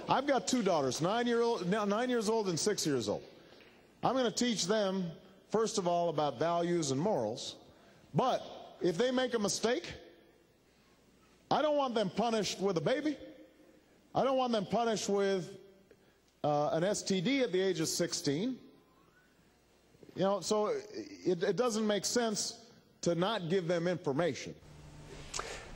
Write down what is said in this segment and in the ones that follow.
I've got two daughters, 9 years old and 6 years old. I'm going to teach them, first of all, about values and morals. But if they make a mistake, I don't want them punished with a baby. I don't want them punished with an STD at the age of 16. You know, so it doesn't make sense to not give them information.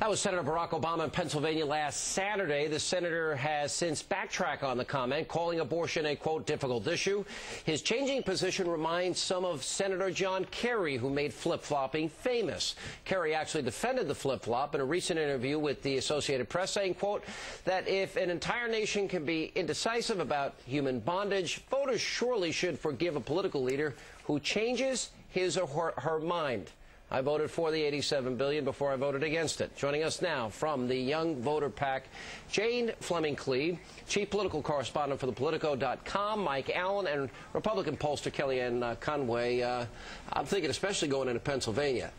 That was Senator Barack Obama in Pennsylvania last Saturday. The senator has since backtracked on the comment, calling abortion a, quote, difficult issue. His changing position reminds some of Senator John Kerry, who made flip-flopping famous. Kerry actually defended the flip-flop in a recent interview with the Associated Press, saying, quote, that if an entire nation can be indecisive about human bondage, voters surely should forgive a political leader who changes his or her mind. I voted for the $87 billion before I voted against it. Joining us now from the Young Voter PAC, Jane Fleming-Kleeb, chief political correspondent for thepolitico.com, Mike Allen, and Republican pollster Kellyanne Conway. I'm thinking, especially going into Pennsylvania,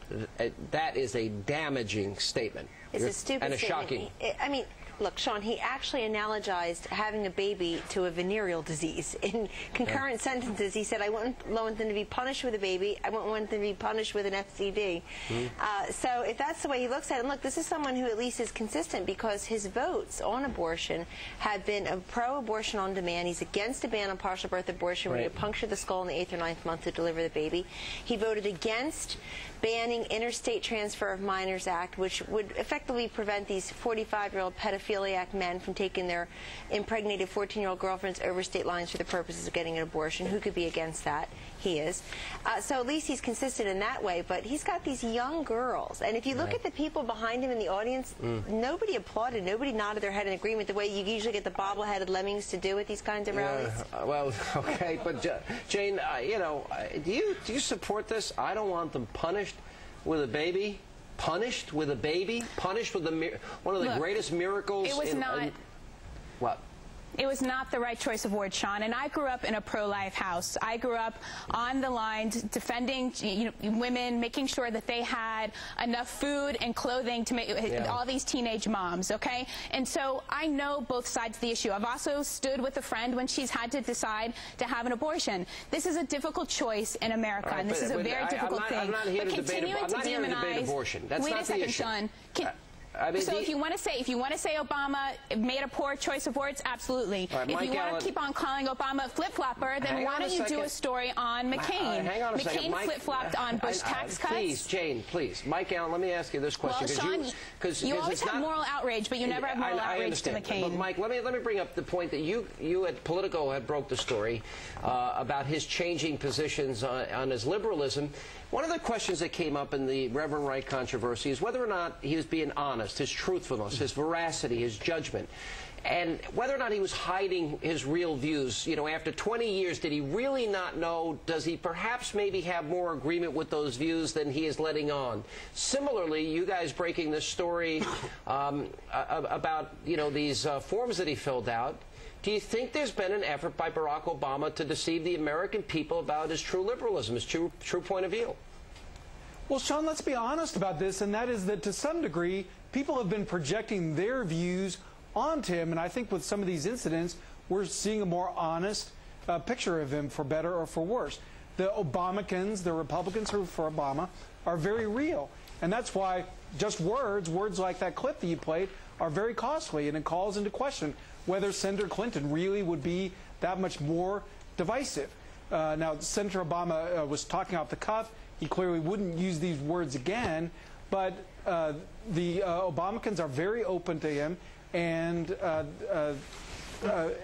that is a damaging statement. It's a stupid and a statement. Shocking. I mean, look, Sean, he actually analogized having a baby to a venereal disease. In concurrent sentences, he said, I wouldn't want them to be punished with a baby. I wouldn't want them to be punished with an STD. So if that's the way he looks at it, and look, this is someone who at least is consistent because his votes on abortion have been a pro-abortion on demand. He's against a ban on partial birth abortion where you puncture the skull in the 8th or 9th month to deliver the baby. He voted against banning Interstate Transfer of Minors Act, which would effectively prevent these 45-year-old pedophiliac men from taking their impregnated 14-year-old girlfriends over state lines for the purposes of getting an abortion. Who could be against that? He is. So at least he's consistent in that way, but he's got these young girls. And if you look at the people behind him in the audience, nobody applauded, nobody nodded their head in agreement the way you usually get the bobbleheaded lemmings to do at these kinds of rallies. Well, okay, but Jane, you know, do you support this? I don't want them punished with a baby. Punished with a baby? Punished with one of the greatest miracles? It was not. What? It was not the right choice of words, Sean. And I grew up in a pro-life house. I grew up on the lines defending women, making sure that they had enough food and clothing to make all these teenage moms, okay? And so I know both sides of the issue. I've also stood with a friend when she's had to decide to have an abortion. This is a difficult choice in America, and this is a very difficult thing. I'm not here to debate abortion. That's not the issue. Sean. I mean, so if you want to say Obama made a poor choice of words, absolutely. Right, if you want to keep on calling Obama a flip-flopper, then why don't you do a story on McCain? Hang on a second. McCain flip-flopped on Bush tax cuts. Please, Jane, please. Mike Allen, let me ask you this question. Well, Sean, you always have moral outrage, but you never have moral outrage to McCain. But Mike, let me bring up the point that you at Politico had broke the story about his changing positions on his liberalism. One of the questions that came up in the Reverend Wright controversy is whether or not he was being honest, his truthfulness, his veracity, his judgment, and whether or not he was hiding his real views. You know, after 20 years, did he really not know? Does he perhaps maybe have more agreement with those views than he is letting on? Similarly, you guys breaking this story about, you know, these forms that he filled out, do you think there's been an effort by Barack Obama to deceive the American people about his true liberalism, his true point of view? Well, Sean, let's be honest about this, and that is that to some degree, people have been projecting their views onto him, and I think with some of these incidents, we're seeing a more honest picture of him, for better or for worse. The Obamacans, the Republicans who are for Obama, are very real, and that's why just words like that clip that you played, are very costly, and it calls into question whether Senator Clinton really would be that much more divisive. Now, Senator Obama was talking off the cuff. He clearly wouldn't use these words again, but the Obamacans are very open to him, and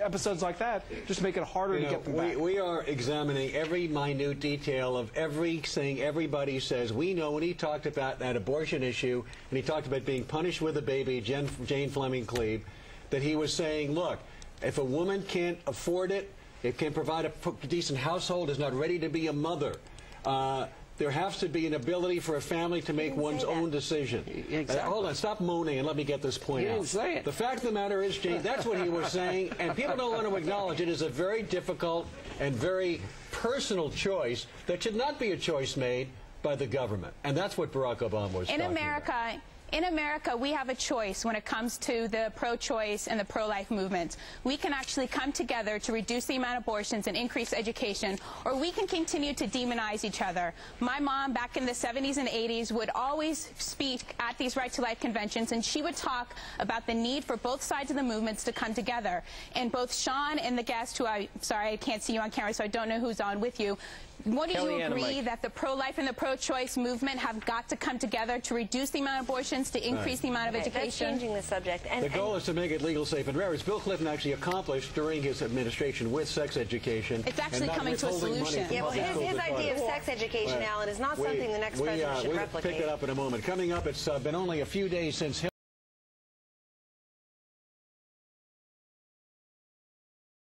episodes like that just make it harder to get them back. We are examining every minute detail of everything everybody says. We know when he talked about that abortion issue, and he talked about being punished with a baby, Jane Fleming-Kleeb, that he was saying, look, if a woman can't afford it, it can't provide a decent household, is not ready to be a mother, there has to be an ability for a family to make one's own decision. Exactly. Hold on, stop moaning and let me get this point out. Didn't say it. The fact of the matter is, Jane, that's what he was saying, and people don't want to acknowledge it is a very difficult and very personal choice that should not be a choice made by the government. And that's what Barack Obama was talking about. In America, we have a choice when it comes to the pro-choice and the pro-life movement. We can actually come together to reduce the amount of abortions and increase education, or we can continue to demonize each other. My mom, back in the 70s and 80s, would always speak at these Right to Life conventions, and she would talk about the need for both sides of the movements to come together. And both Sean and the guest, who sorry, I can't see you on camera, so I don't know who's on with you, what do you agree that the pro-life and the pro-choice movement have got to come together to reduce the amount of abortions, to increase the amount of education? That's changing the subject. And, the goal is to make it legal, safe, and rare, as Bill Clinton actually accomplished during his administration with sex education. It's actually coming to a solution. Yeah, well, his idea of sex education, Alan, is not something the next president should replicate. We'll pick it up in a moment. Coming up, it's been only a few days since